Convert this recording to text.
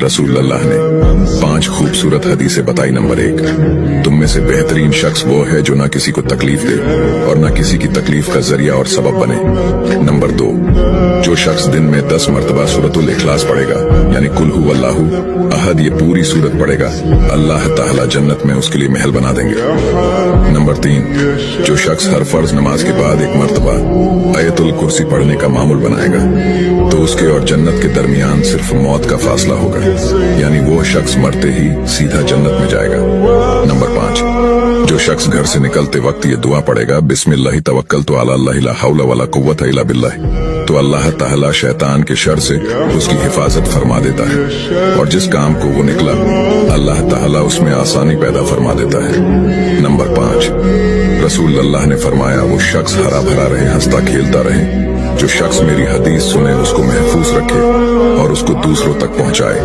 रसूल अल्लाह ने 5 खूबसूरत हदीसें बताई। नंबर 1, तुम में से बेहतरीन शख्स वो है जो ना किसी को तकलीफ दे और ना किसी की तकलीफ का जरिया और सबब बने। नंबर 2, जो शख्स दिन में 10 मरतबा सूरतुल इखलास पढ़ेगा, यानी कुल हु अल्लाहु अहद, ये पूरी सूरत पढ़ेगा, अल्लाह ताला जन्नत में उसके लिए महल बना देंगे। नंबर 3, जो शख्स हर फर्ज नमाज के बाद 1 मरतबा आयतुल कुर्सी पढ़ने का मामूल बनाएगा, तो उसके और जन्नत के दरमियान सिर्फ मौत का फासला होगा, यानी वो शख्स मरते ही सीधा जन्नत में जाएगा। नंबर 5, जो शख्स घर से निकलते वक्त ये दुआ पढ़ेगा, बिस्मिल्लाहि तवक्कलतु अला अल्लाह ला हौला वला कुव्वता इल्ला बिल्लाह, तो अल्लाह ताला शैतान के शर से उसकी हिफाजत फरमा देता है, और जिस काम को वो निकला अल्लाह ताला उसमें आसानी पैदा फरमा देता है। नंबर 5, रसूल अल्लाह ने फरमाया, वो शख्स हरा भरा रहे, हंसता खेलता रहे। जो शख्स मेरी हदीस सुने, उसको महफूज रखे और उसको दूसरों तक पहुंचाए।